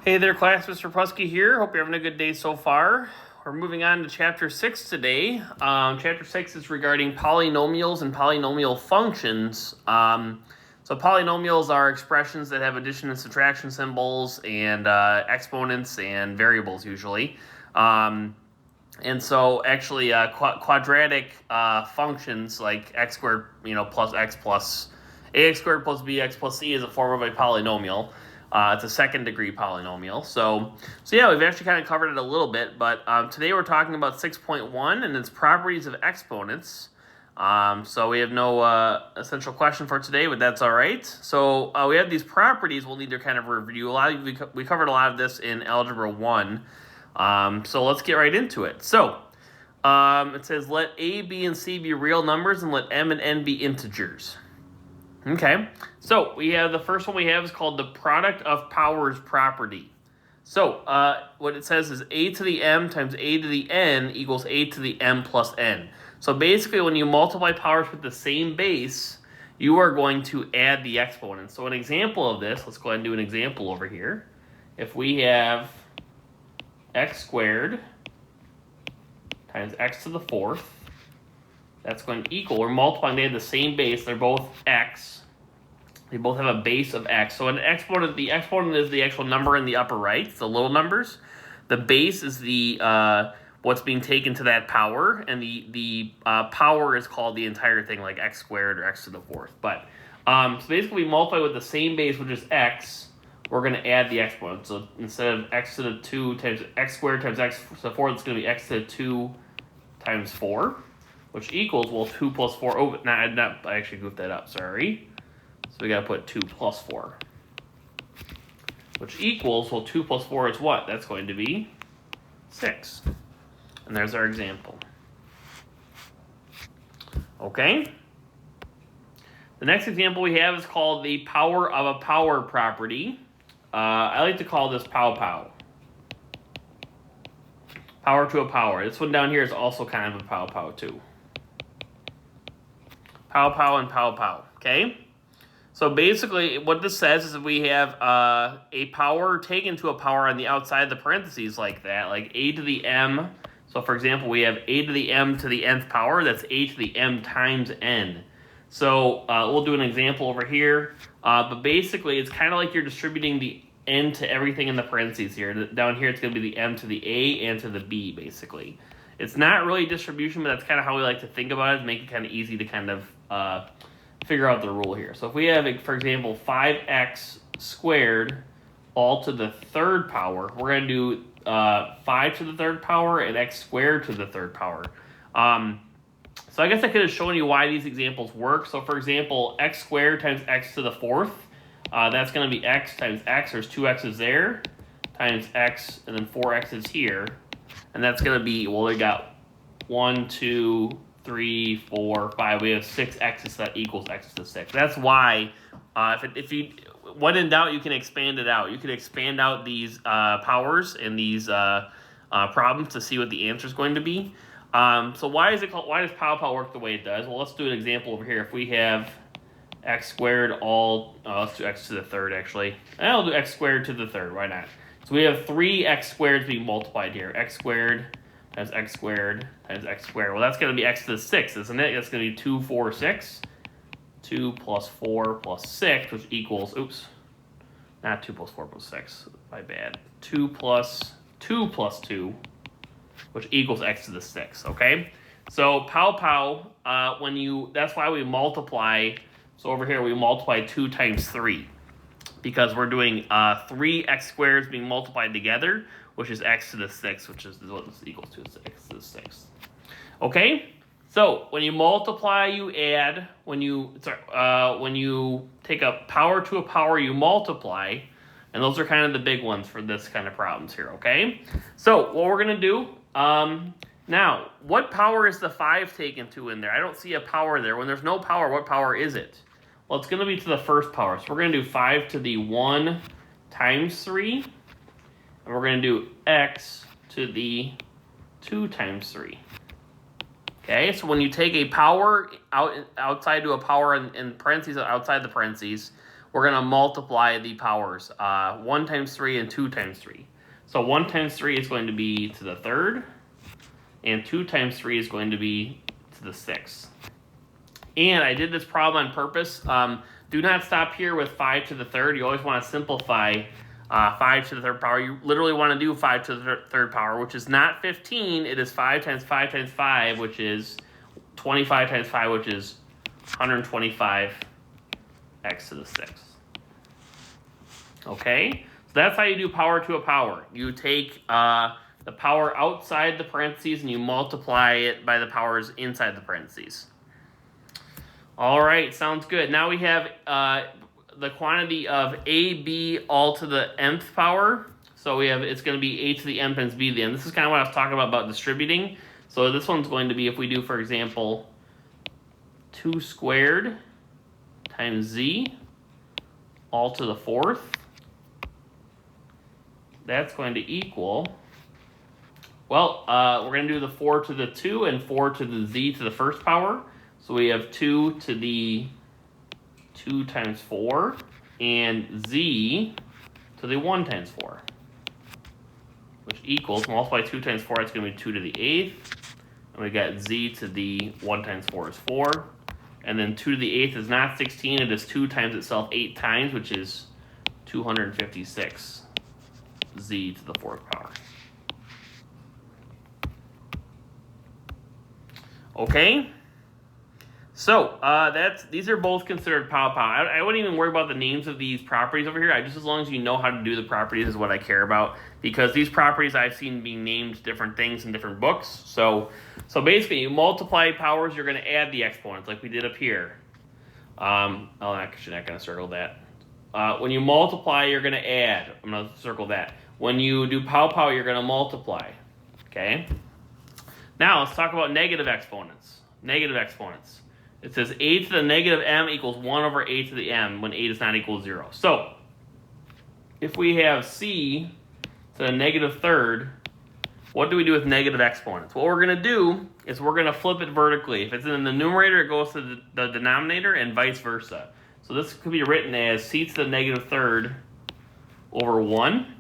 Hey there, class. Mr. Prusky here. Hope you're having a good day so far. We're moving on to Chapter 6 today. Chapter 6 is regarding polynomials and polynomial functions. So polynomials are expressions that have addition and subtraction symbols and exponents and variables usually. And so actually quadratic functions like x squared plus x plus ax squared plus bx plus c is a form of a polynomial. It's a second degree polynomial. So yeah, we've actually kind of covered it a little bit, but today we're talking about 6.1 and its properties of exponents. So we have no essential question for today, but that's all right. So we have these properties we'll need to kind of review. We covered a lot of this in Algebra 1. So let's get right into it. So it says let a, b, and c be real numbers and let m and n be integers. Okay, so we have the first one we have is called the product of powers property. So what it says is a to the m times a to the n equals a to the m plus n. So basically when you multiply powers with the same base, you are going to add the exponents. So an example of this, let's go ahead and do an example over here. If we have x squared times x to the fourth, that's going to equal, we're multiplying, they have the same base, they're both x. They both have a base of x. So an exponent, the exponent is the actual number in the upper right, it's the little numbers. The base is the what's being taken to that power, and the power is called the entire thing, like x squared or x to the fourth. But so basically we multiply with the same base, which is x, we're going to add the exponent. So instead of x to the 2 times x squared times x to the 4, it's going to be x to the 2 times 4. Which equals, well, 2 plus 4, I actually goofed that up, sorry. So we got to put 2 plus 4. Which equals, well, 2 plus 4 is what? That's going to be 6. And there's our example. Okay? The next example we have is called the power of a power property. I like to call this pow-pow. Power to a power. This one down here is also kind of a pow-pow too. Pow-pow and pow-pow, okay? So basically what this says is that we have a power taken to a power on the outside of the parentheses like that, like a to the m. So for example, we have a to the m to the nth power, that's a to the m times n. So we'll do an example over here, but basically it's kind of like you're distributing the n to everything in the parentheses here. Down here it's going to be the m to the a and to the b, basically. It's not really distribution, but that's kind of how we like to think about it, make it kind of easy to kind of figure out the rule here. So if we have, for example, 5x squared all to the third power, we're going to do 5 to the third power and x squared to the third power. So I guess I could have shown you why these examples work. So for example, x squared times x to the fourth, that's going to be x times x, there's 2 x's there, times x, and then 4 x's here. And that's going to be, well, we got 1, 2, 3, 4, 5. We have 6 x's, so that equals x to the 6. That's why, if you, when in doubt, you can expand it out. You can expand out these powers and these problems to see what the answer is going to be. So why does pow-pow work the way it does? Well, let's do an example over here. If we have x squared let's do x to the third, actually. I'll do x squared to the third. Why not? So we have 3 x squareds being multiplied here. X squared times x squared times x squared. Well, that's going to be x to the 6, isn't it? That's going to be 2, 4, 6. 2 plus 4 plus 6, which equals, oops, not 2 plus 4 plus 6. My bad. 2 plus 2 plus 2, which equals x to the 6, okay? So pow-pow, that's why we multiply. So over here we multiply 2 times 3. Because we're doing 3 x squareds being multiplied together, which is x to the 6, which is what this equals to, x to the 6. Okay? So when you multiply, you add. When you take a power to a power, you multiply. And those are kind of the big ones for this kind of problems here, okay? So what we're going to do, now, what power is the 5 taken to in there? I don't see a power there. When there's no power, what power is it? Well, it's going to be to the first power. So we're going to do 5 to the 1 times 3. And we're going to do x to the 2 times 3. Okay, so when you take a power outside to a power in parentheses outside the parentheses, we're going to multiply the powers, 1 times 3 and 2 times 3. So 1 times 3 is going to be to the third, and 2 times 3 is going to be to the sixth. And I did this problem on purpose. Do not stop here with 5 to the third. You always want to simplify 5 to the third power. You literally want to do 5 to the third power, which is not 15. It is 5 times 5 times 5, which is 25 times 5, which is 125 x to the sixth. Okay? So that's how you do power to a power. You take the power outside the parentheses and you multiply it by the powers inside the parentheses. All right, sounds good. Now we have the quantity of AB all to the nth power. So we have, it's going to be A to the m times B to the n. This is kind of what I was talking about distributing. So this one's going to be, if we do, for example, 2 squared times z all to the fourth. That's going to equal, well, we're going to do the 4 to the 2 and 4 to the z to the first power. So we have 2 to the 2 times 4 and z to the 1 times 4, which equals, multiply 2 times 4, that's going to be 2 to the 8th. And we got z to the 1 times 4 is 4. And then 2 to the 8th is not 16. It is 2 times itself 8 times, which is 256 z to the 4th power. Okay? So, these are both considered pow. I wouldn't even worry about the names of these properties over here. Just as long as you know how to do the properties is what I care about. Because these properties I've seen being named different things in different books. So basically, you multiply powers, you're going to add the exponents like we did up here. I'm actually not going to circle that. When you multiply, you're going to add. I'm going to circle that. When you do pow, you're going to multiply. Okay? Now, let's talk about negative exponents. Negative exponents. It says a to the negative m equals 1 over a to the m when a does not equal 0. So, if we have c to the negative third, what do we do with negative exponents? What we're going to do is we're going to flip it vertically. If it's in the numerator, it goes to the denominator and vice versa. So this could be written as c to the negative third over 1.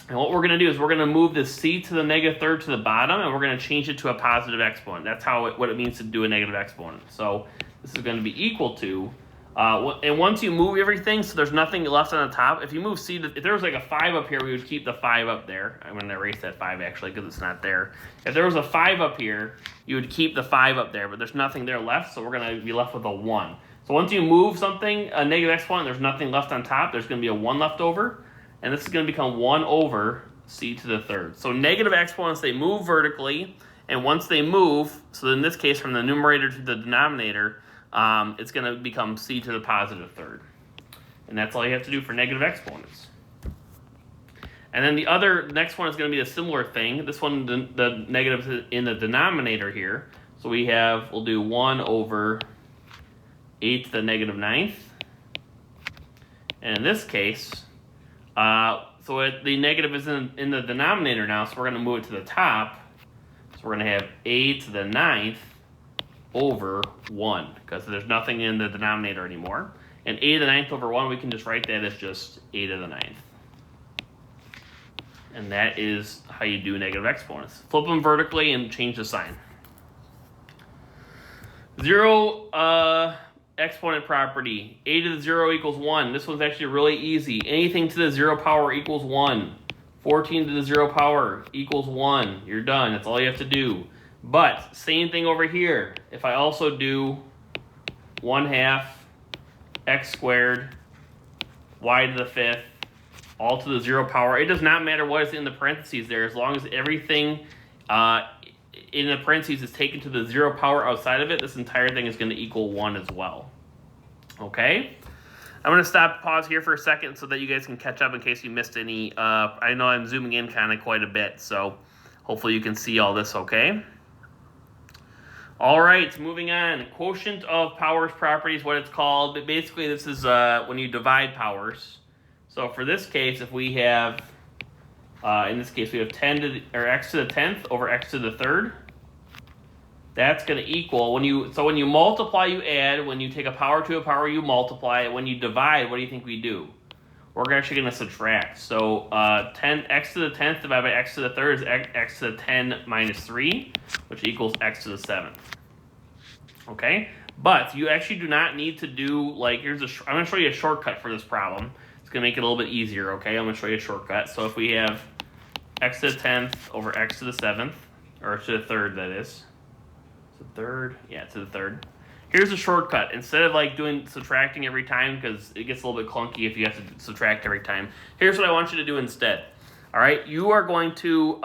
And what we're going to do is we're going to move this c to the negative third to the bottom, and we're going to change it to a positive exponent. That's what it means to do a negative exponent. So this is going to be equal to, and once you move everything, so there's nothing left on the top. If you move c, if there was like a 5 up here, we would keep the 5 up there. I'm going to erase that 5 actually because it's not there. If there was a 5 up here, you would keep the 5 up there, but there's nothing there left, so we're going to be left with a 1. So once you move something, a negative exponent, there's nothing left on top. There's going to be a 1 left over. And this is going to become 1 over c to the third. So negative exponents, they move vertically. And once they move, so in this case from the numerator to the denominator, it's going to become c to the positive third. And that's all you have to do for negative exponents. And then the next one is going to be a similar thing. This one, the negative in the denominator here. So we'll do 1 over a to the negative 9th. And in this case, the negative is in the denominator now, so we're going to move it to the top. So we're going to have a to the 9th over 1, because there's nothing in the denominator anymore. And a to the 9th over 1, we can just write that as just a to the 9th. And that is how you do negative exponents. Flip them vertically and change the sign. 0 exponent property, a to the 0 equals 1. This one's actually really easy. Anything to the 0 power equals 1. 14 to the 0 power equals 1. You're done. That's all you have to do. But, same thing over here. If I also do 1/2 x squared y to the 5th all to the 0 power, it does not matter what is in the parentheses there, as long as everything in the parentheses is taken to the 0 power outside of it, this entire thing is going to equal 1 as well. Okay? I'm going to pause here for a second so that you guys can catch up in case you missed any. I know I'm zooming in kind of quite a bit, so hopefully you can see all this okay. All right, moving on. Quotient of powers properties, what it's called. But basically, this is when you divide powers. So for this case, if we have, in this case, we have 10 to the, or x to the 10th over x to the 3rd. that's going to equal, when you multiply, you add. When you take a power to a power, you multiply. When you divide, what do you think we do? We're actually going to subtract. So 10 x to the 10th divided by x to the 3rd is x to the 10 minus 3, which equals x to the 7th. Okay? But you actually do not need to do, like, I'm going to show you a shortcut for this problem. It's going to make it a little bit easier, okay? I'm going to show you a shortcut. So if we have x to the 10th over x to the 7th, or to the 3rd, that is. To the 3rd? Yeah, to the 3rd. Here's a shortcut. Instead of like doing subtracting every time, because it gets a little bit clunky if you have to subtract every time, here's what I want you to do instead. All right, you are going to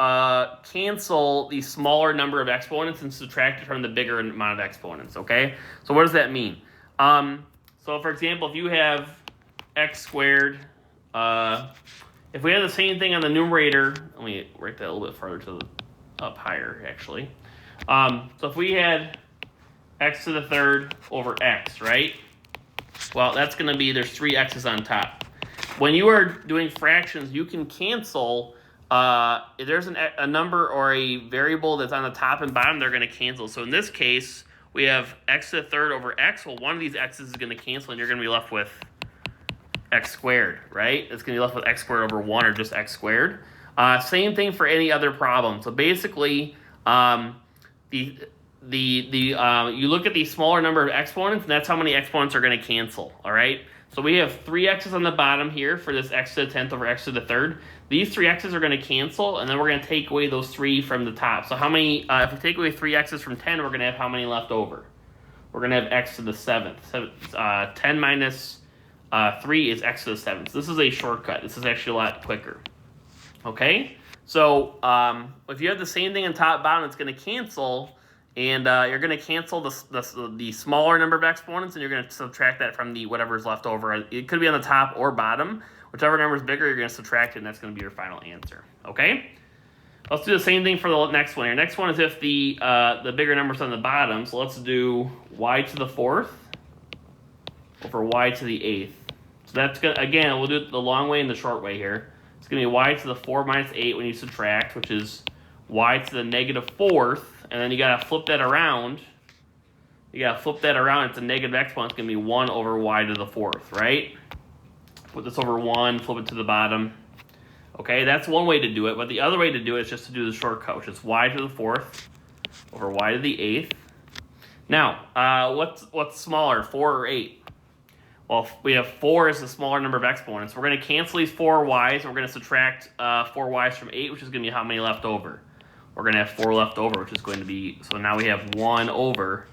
cancel the smaller number of exponents and subtract it from the bigger amount of exponents, okay? So what does that mean? So for example, if you have x squared, if we have the same thing on the numerator, let me write that a little bit farther to the, up higher, actually. So if we had x to the 3rd over x, right? Well, that's going to be, there's 3 x's on top. When you are doing fractions, you can cancel, if there's a number or a variable that's on the top and bottom, they're going to cancel. So in this case, we have x to the 3rd over x. Well, one of these x's is going to cancel, and you're going to be left with x squared, right? It's going to be left with x squared over 1, or just x squared. Same thing for any other problem. So basically, you look at the smaller number of exponents, and that's how many exponents are going to cancel, all right? So we have 3 x's on the bottom here for this x to the 10th over x to the 3rd. These 3 x's are going to cancel, and then we're going to take away those 3 from the top. So how many, if we take away 3 x's from 10, we're going to have how many left over? We're going to have x to the 7th. 10 minus 3 is x to the 7th. So this is a shortcut. This is actually a lot quicker. Okay? So if you have the same thing on top bottom, it's going to cancel. And you're going to cancel the smaller number of exponents, and you're going to subtract that from the whatever is left over. It could be on the top or bottom. Whichever number is bigger, you're going to subtract it, and that's going to be your final answer. Okay? Let's do the same thing for the next one. Your next one is if the bigger number's on the bottom. So let's do y to the 4th over y to the 8th. So that's going to, again, we'll do it the long way and the short way here. It's going to be y to the 4 minus 8 when you subtract, which is y to the negative 4th. And then you got to flip that around. You got to flip that around. It's a negative exponent. It's going to be 1 over y to the 4th, right? Put this over 1, flip it to the bottom. Okay, that's one way to do it. But the other way to do it is just to do the shortcut, which is y to the 4th over y to the 8th. Now, what's smaller, 4 or 8? Well, we have 4 as the smaller number of exponents. We're going to cancel these 4 y's. We're going to subtract 4 y's from 8, which is going to be how many left over? We're going to have 4 left over, which is going to be, so now we have 1 over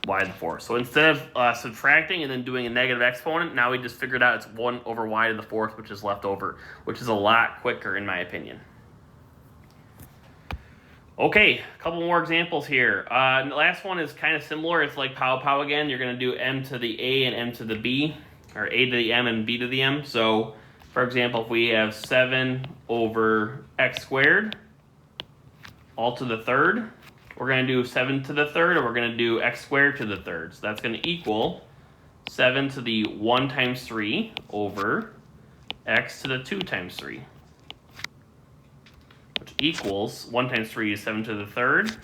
y to the 4th. So instead of subtracting and then doing a negative exponent, now we just figured out it's 1 over y to the 4th, which is left over, which is a lot quicker in my opinion. Okay, a couple more examples here. The last one is kind of similar. It's like pow again. You're going to do m to the a and m to the b, or a to the m and b to the m. So, for example, if we have 7 over x squared, all to the 3rd, we're going to do 7 to the 3rd, or we're going to do x squared to the 3rd. So that's going to equal 7 to the 1 times 3 over x to the 2 times 3. Which equals 1 times 3 is 7 to the 3rd.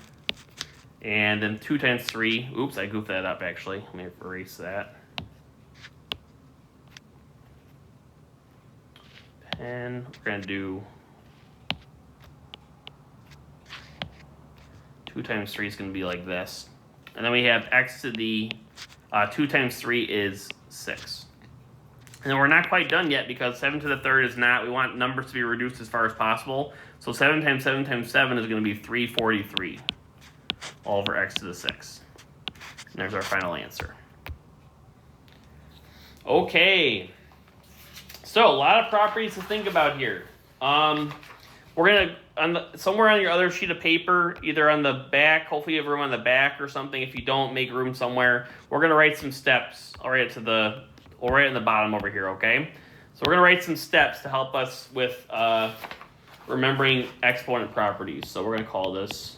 And then 2 times 3, oops, I goofed that up actually. Let me erase that. And we're going to do 2 times 3 is going to be like this. And then we have x to the 2 times 3 is 6. And then we're not quite done yet because 7 to the 3rd is not, we want numbers to be reduced as far as possible. So 7 times 7 times 7 is going to be 343 all over x to the 6. And there's our final answer. Okay. So a lot of properties to think about here. We're going to, somewhere on your other sheet of paper, either on the back, hopefully you have room on the back or something. If you don't, make room somewhere. We're going to write some steps. I'll write it to the, we'll write it in the bottom over here, okay? So we're going to write some steps to help us with remembering exponent properties. So we're going to call this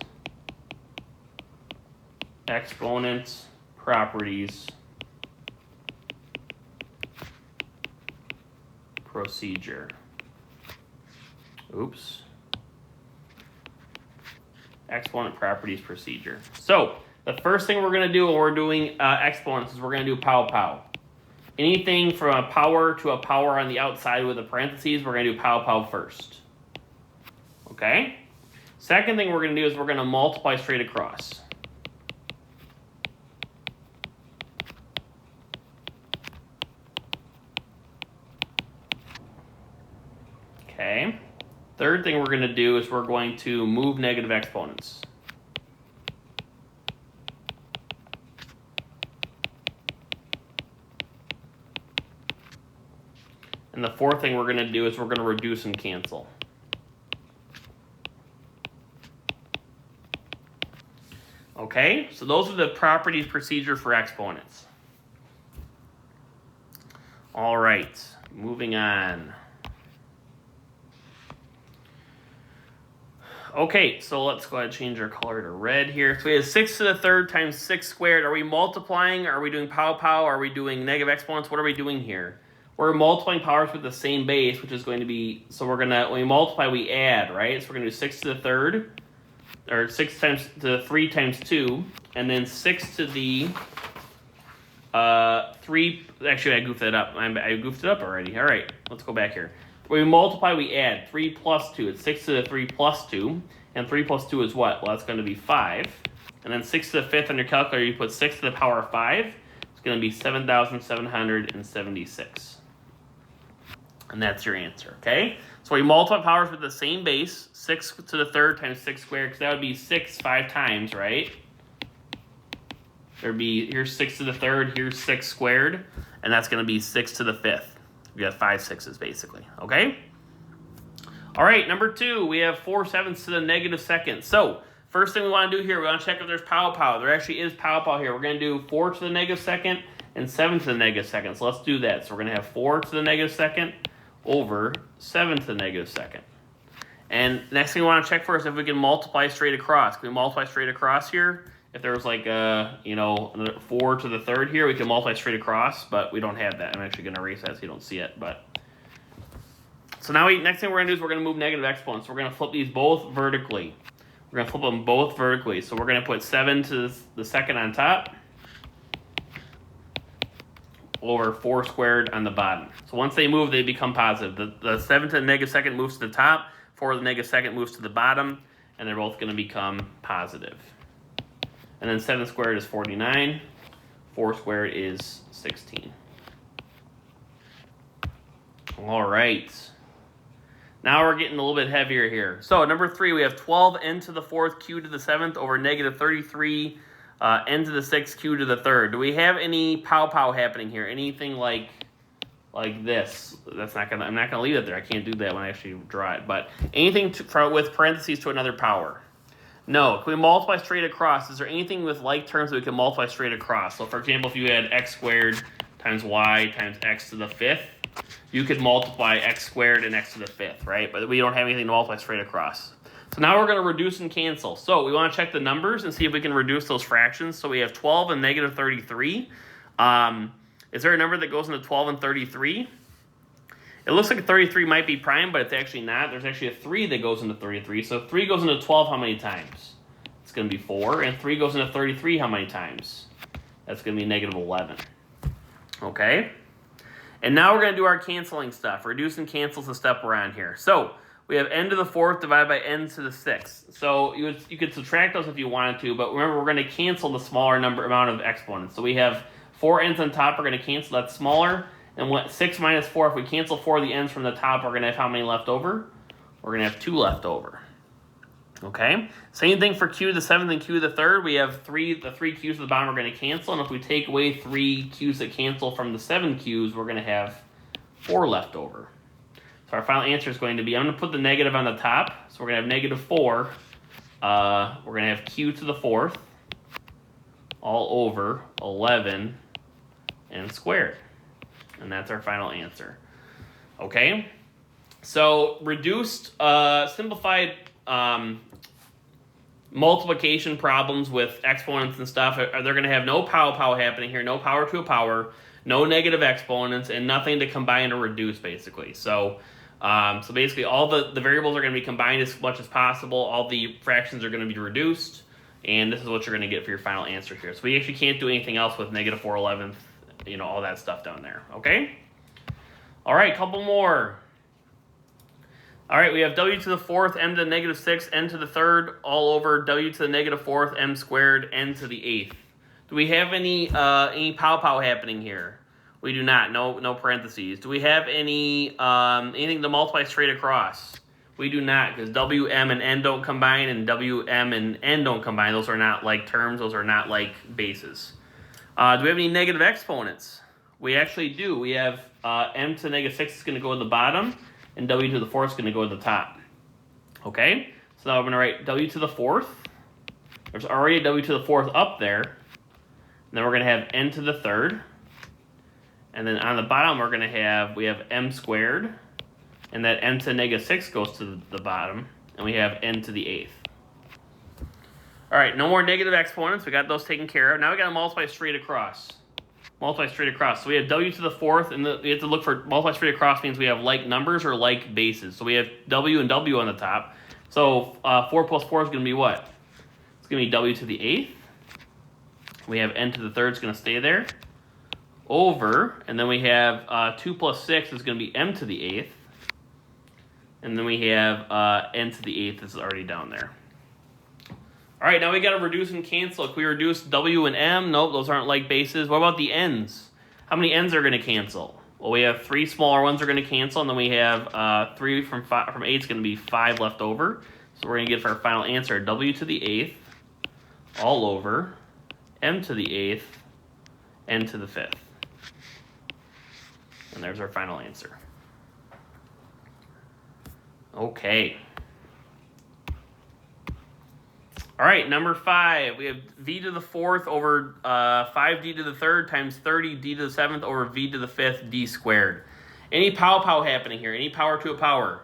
exponent properties procedure. Oops. Exponent properties procedure. So The first thing we're going to do when we're doing exponents is we're going to do pow-pow. Anything from a power to a power on the outside with the parentheses, we're going to do pow-pow first. Okay? Second thing we're going to do is we're going to multiply straight across. Okay? Third thing we're going to do is we're going to move negative exponents. And the fourth thing we're going to do is we're going to reduce and cancel. Okay, so those are the properties procedure for exponents. All right, moving on. Okay, so let's go ahead and change our color to red here. So we have 6 to the third times 6 squared. Are we multiplying? Are we doing pow-pow? Are we doing negative exponents? What are we doing here? We're multiplying powers with the same base, which is going to be, so we're going to, when we multiply, we add, right? So we're going to do 6 to the third, or 6 times to the 3 times 2, and then 6 to the 3, actually I goofed that up. I goofed it up already. All right, let's go back here. When we multiply, we add 3 plus 2. It's 6 to the 3 plus 2. And 3 plus 2 is what? Well, that's going to be 5. And then 6 to the 5th on your calculator, you put 6 to the power of 5. It's going to be 7,776. And that's your answer, okay? So we multiply powers with the same base, 6 to the third times 6 squared, because that would be 6 5 times, right? There'd be, here's 6 to the third, here's 6 squared, and that's going to be 6 to the 5th. We have 5 6s, basically, okay? All right, number 2, we have 4 7ths to the negative second. So, first thing we want to do here, we want to check if there's pow-pow. There actually is pow-pow here. We're going to do 4 to the negative second and 7 to the negative second. So let's do that. So we're going to have 4 to the negative second over 7 to the negative second. And next thing we want to check for is if we can multiply straight across. Can we multiply straight across here? If there was like a, 4 to the third here, we can multiply straight across, but we don't have that. I'm actually going to erase that so you don't see it. But so now next thing we're going to do is we're going to move negative exponents. We're going to flip these both vertically. We're going to flip them both vertically. So we're going to put 7 to the second on top over 4 squared on the bottom. So once they move, they become positive. The 7 to the negative second moves to the top, 4 to the negative second moves to the bottom, and they're both going to become positive. And then 7 squared is 49. 4 squared is 16. All right. Now we're getting a little bit heavier here. So number 3, we have 12 n to the 4th q to the 7th over negative 33 n to the 6th q to the 3rd. Do we have any pow-pow happening here? Anything like this? That's not gonna. I'm not gonna leave it there. I can't do that when I actually draw it. But anything with parentheses to another power. No. Can we multiply straight across? Is there anything with like terms that we can multiply straight across? So for example, if you had x squared times y times x to the 5th, you could multiply x squared and x to the 5th, right? But we don't have anything to multiply straight across. So now we're going to reduce and cancel. So we want to check the numbers and see if we can reduce those fractions. So we have 12 and negative 33. Is there a number that goes into 12 and 33? It looks like 33 might be prime, but it's actually not. There's actually a 3 that goes into 33. So 3 goes into 12 how many times? It's going to be 4. And 3 goes into 33 how many times? That's going to be negative 11. Okay? And now we're going to do our canceling stuff. Reduce and cancel is the step we're on here. So we have n to the 4th divided by n to the 6th. So you could subtract those if you wanted to, but remember we're going to cancel the smaller amount of exponents. So we have 4 n's on top, we're going to cancel, that's smaller. And 6 minus 4, if we cancel 4 of the n's from the top, we're going to have how many left over? We're going to have 2 left over. Okay? Same thing for q to the 7th and q to the 3rd. We have the 3 q's at the bottom we're going to cancel. And if we take away 3 q's that cancel from the 7 q's, we're going to have 4 left over. So our final answer is going to be, I'm going to put the negative on the top. So we're going to have negative 4. We're going to have q to the 4th all over 11 and squared. And that's our final answer. Okay? So reduced, simplified multiplication problems with exponents and stuff, they're going to have no pow-pow happening here, no power to a power, no negative exponents, and nothing to combine or reduce, basically. So basically all the variables are going to be combined as much as possible. All the fractions are going to be reduced. And this is what you're going to get for your final answer here. So we actually can't do anything else with negative 4/11, all that stuff down there, okay? All right, couple more. All right, we have w to the fourth, m to the negative 6, n to the third, all over w to the negative fourth, m squared, n to the eighth. Do we have any pow-pow happening here? We do not. No parentheses. Do we have any anything to multiply straight across? We do not, because w, m, and n don't combine, and w, m, and n don't combine. Those are not like terms. Those are not like bases. Do we have any negative exponents? We actually do. We have m to the negative 6 is going to go at the bottom, and w to the fourth is going to go at the top. Okay? So now I'm going to write w to the fourth. There's already a w to the fourth up there. And then we're going to have n to the third. And then on the bottom, we have m squared. And that m to the negative 6 goes to the bottom. And we have n to the eighth. All right, no more negative exponents. We got those taken care of. Now we got to multiply straight across. Multiply straight across. So we have w to the fourth, and we have to look for multiply straight across means we have like numbers or like bases. So we have w and w on the top. So 4 plus 4 is going to be what? It's going to be w to the eighth. We have n to the third is going to stay there. Over, and then we have 2 plus 6 is going to be m to the eighth. And then we have n to the eighth. This is already down there. All right, now we got to reduce and cancel. If we reduce w and m, nope, those aren't like bases. What about the n's? How many n's are going to cancel? Well, we have 3 smaller ones are going to cancel, and then we have 3 from 8 is going to be 5 left over. So we're going to get for our final answer w to the eighth all over m to the eighth n to the fifth. And there's our final answer. Okay. All right, number 5. We have v to the fourth over 5d to the third times 30d to the seventh over v to the fifth d squared. Any pow-pow happening here? Any power to a power?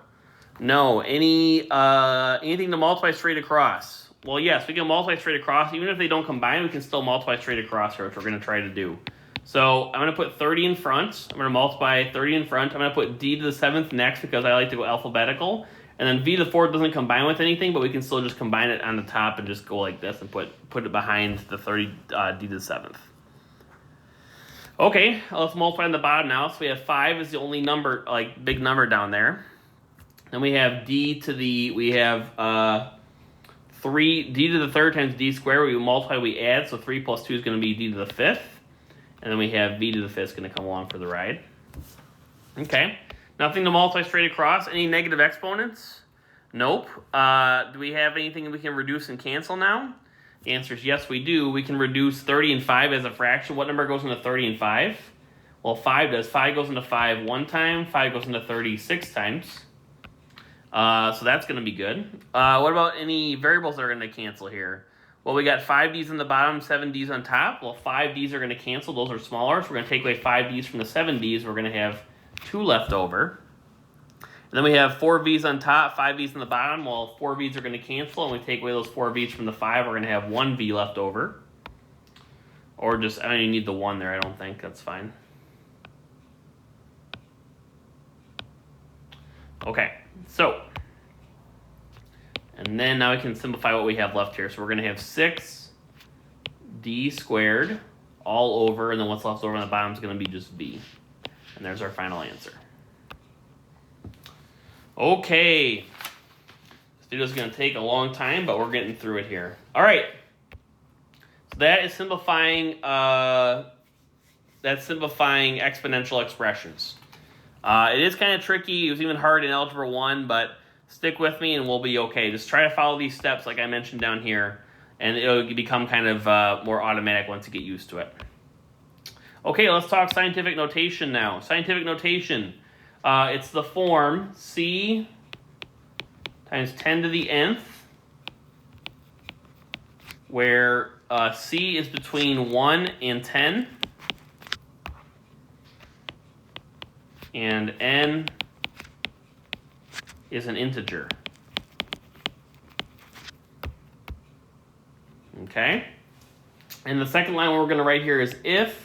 No. Anything to multiply straight across? Well, yes, we can multiply straight across. Even if they don't combine, we can still multiply straight across here, which we're going to try to do. So I'm going to put 30 in front. I'm going to multiply 30 in front. I'm going to put d to the seventh next because I like to go alphabetical. And then v to the fourth doesn't combine with anything, but we can still just combine it on the top and just go like this and put it behind the 30 d to the seventh. Okay, let's multiply on the bottom now. So we have 5 is the only number, like big number down there. Then we have d to the, 3, d to the third times d squared. We multiply, we add, so 3 plus 2 is going to be d to the fifth. And then we have v to the fifth is going to come along for the ride. Okay. Nothing to multiply straight across. Any negative exponents? Nope. Do we have anything we can reduce and cancel now? The answer is yes, we do. We can reduce 30 and 5 as a fraction. What number goes into 30 and 5? Well, 5 does. 5 goes into 5 one time. 5 goes into 30 6 times. So that's going to be good. What about any variables that are going to cancel here? Well, we got 5d's on the bottom, 7d's on top. Well, 5d's are going to cancel. Those are smaller. So we're going to take away 5d's from the 7d's. We're going to have 2 left over. And then we have 4v's on top, 5v's on the bottom. Well, 4v's are going to cancel, and we take away those 4v's from the 5. We're going to have 1v left over. Or just, I don't even need the 1 there, I don't think. That's fine. Okay, so. And then now we can simplify what we have left here. So we're going to have 6d squared all over, and then what's left over on the bottom is going to be just v. And there's our final answer. Okay. This video is going to take a long time, but we're getting through it here. All right. So that is simplifying. That's simplifying exponential expressions. It is kind of tricky. It was even hard in Algebra 1, but stick with me and we'll be okay. Just try to follow these steps like I mentioned down here, and it'll become kind of more automatic once you get used to it. Okay, let's talk scientific notation now. Scientific notation, it's the form c times 10 to the nth, where c is between 1 and 10, and n is an integer. Okay? And the second line we're going to write here is if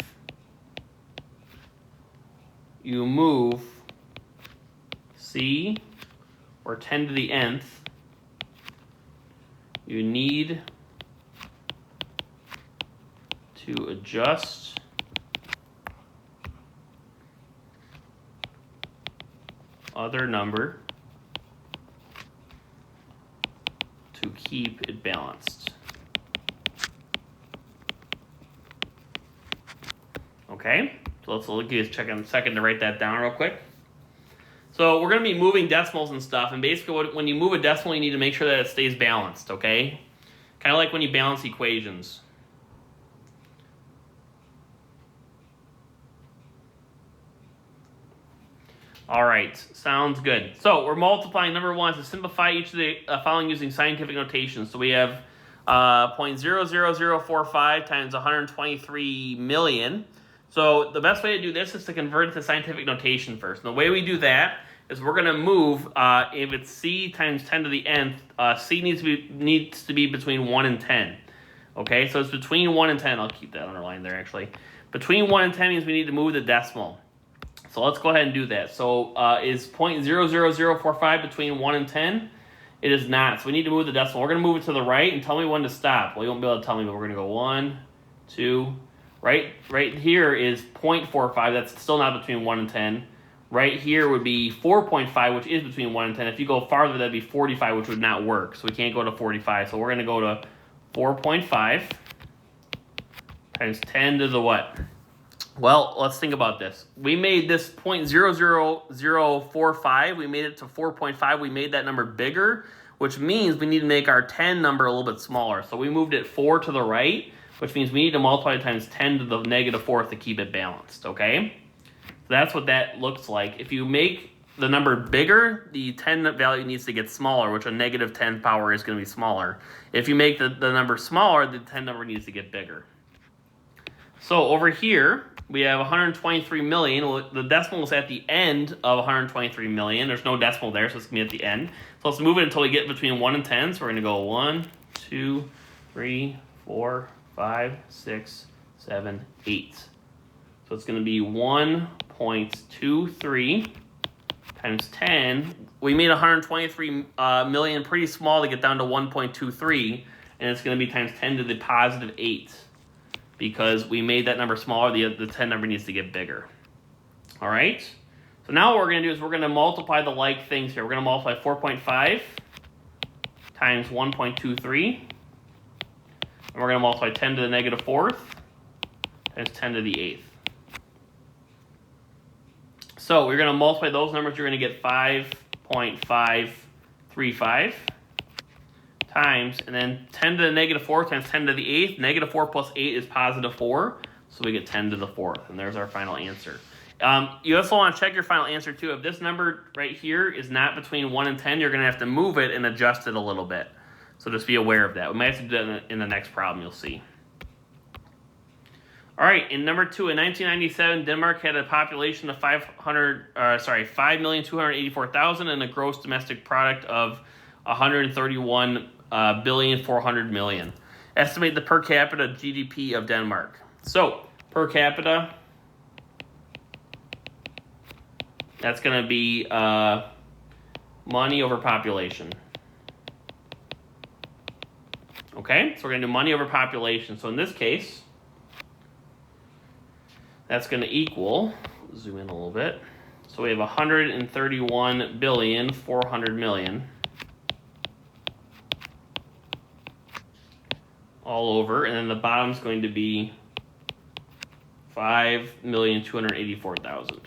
you move c, or 10 to the nth, you need to adjust other number to keep it balanced. Okay, so let's check in a second to write that down real quick. So we're going to be moving decimals and stuff, and basically when you move a decimal, you need to make sure that it stays balanced, okay? Kind of like when you balance equations. All right, sounds good. So we're multiplying number one to simplify each of the following using scientific notation. So we have 0.00045 times 123 million. So the best way to do this is to convert it to scientific notation first. And the way we do that is we're going to move, if it's c times 10 to the nth, c needs to be between 1 and 10. Okay, so it's between 1 and 10. I'll keep that underlined there, actually. Between 1 and 10 means we need to move the decimal. So let's go ahead and do that. So is 0.00045 between 1 and 10? It is not. So we need to move the decimal. We're going to move it to the right and tell me when to stop. Well, you won't be able to tell me, but we're going to go 1, 2, right here is 0.45. That's still not between 1 and 10. Right here would be 4.5, which is between 1 and 10. If you go farther, that'd be 45, which would not work. So we can't go to 45. So we're going to go to 4.5 times 10 to the what? Well, let's think about this. We made this 0.00045. We made it to 4.5. We made that number bigger, which means we need to make our 10 number a little bit smaller. So we moved it 4 to the right, which means we need to multiply times 10 to the negative 4th to keep it balanced, okay? So that's what that looks like. If you make the number bigger, the 10 value needs to get smaller, which a negative 10 power is going to be smaller. If you make the number smaller, the 10 number needs to get bigger. So over here, we have 123 million. Well, the decimal is at the end of 123 million. There's no decimal there, so it's going to be at the end. So let's move it until we get between 1 and 10. So we're going to go 1, 2, 3, 4, 5, 6, 7, 8. So it's going to be 1.23 times 10. We made 123 million pretty small to get down to 1.23, and it's going to be times 10 to the positive 8. Because we made that number smaller, the 10 number needs to get bigger. All right? So now what we're going to do is we're going to multiply the like things here. We're going to multiply 4.5 times 1.23. And we're going to multiply 10 to the negative 4th times 10 to the 8th. So we're going to multiply those numbers. You're going to get 5.535 times, and then 10 to the negative 4th times 10 to the 8th. Negative 4 plus 8 is positive 4, so we get 10 to the 4th, and there's our final answer. You also want to check your final answer, too. If this number right here is not between 1 and 10, you're going to have to move it and adjust it a little bit. So just be aware of that. We might have to do that in the next problem, you'll see. All right, in number 2, in 1997, Denmark had a population of 5,284,000 and a gross domestic product of 131,400,000,000. Estimate the per capita GDP of Denmark. So, per capita, that's going to be money over population. Okay, so we're going to do money over population. So in this case, that's going to equal, zoom in a little bit, so we have 131,400,000,000 all over, and then the bottom's going to be 5,284,000.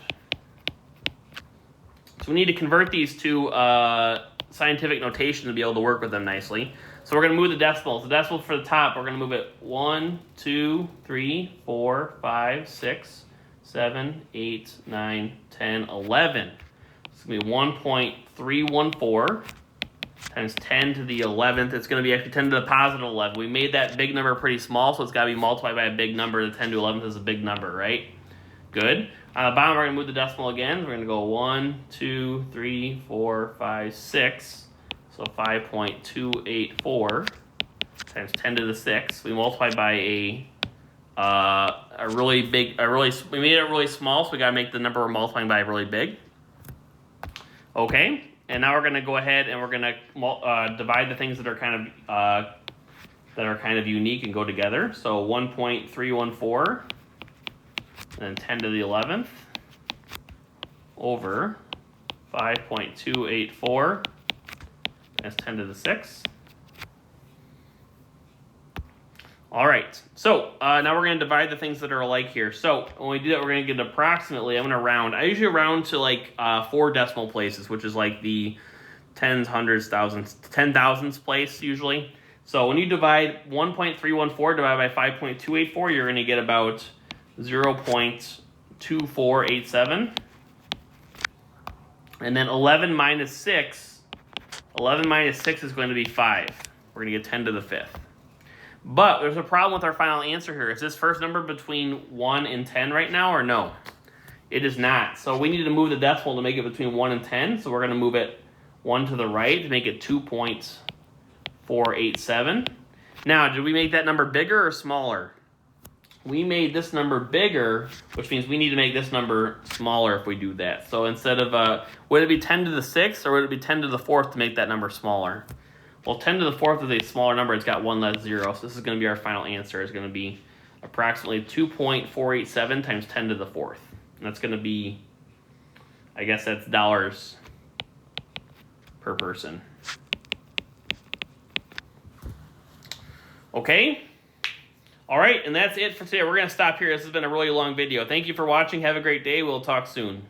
So we need to convert these to scientific notation to be able to work with them nicely. So we're going to move the decimals. The decimal for the top, we're going to move it 1, 2, 3, 4, 5, 6, 7, 8, 9, 10, 11. It's going to be 1.314 times 10 to the 11th. It's going to be actually 10 to the positive 11. We made that big number pretty small, so it's got to be multiplied by a big number. The 10 to 11th is a big number, right? Good. On the bottom, we're going to move the decimal again. We're going to go 1, 2, 3, 4, 5, 6. So 5.284 times 10 to the 6. We multiplied by we made it really small, so we got to make the number we're multiplying by really big. Okay, and now we're going to go ahead and we're going to divide the things that are kind of that are kind of unique and go together. So 1.314 and then 10 to the 11th over 5.284 times 10 to the 6th. All right, so now we're going to divide the things that are alike here. So when we do that, we're going to get approximately, I'm going to round. I usually round to like 4 decimal places, which is like the tens, hundreds, thousands, 10,000ths place usually. So when you divide 1.314 divided by 5.284, you're going to get about 0.2487. And then 11 minus 6 is going to be 5. We're going to get 10 to the 5th. But there's a problem with our final answer here. Is this first number between 1 and 10 right now or no? It is not. So we need to move the decimal to make it between 1 and 10. So we're going to move it 1 to the right to make it 2.487. Now, did we make that number bigger or smaller? We made this number bigger, which means we need to make this number smaller if we do that. So instead of, would it be 10 to the 6th or would it be 10 to the 4th to make that number smaller? Well, 10 to the 4th is a smaller number. It's got one less zero. So this is going to be our final answer. It's going to be approximately 2.487 times 10 to the 4th. And that's going to be, I guess that's dollars per person. Okay? All right, and that's it for today. We're going to stop here. This has been a really long video. Thank you for watching. Have a great day. We'll talk soon.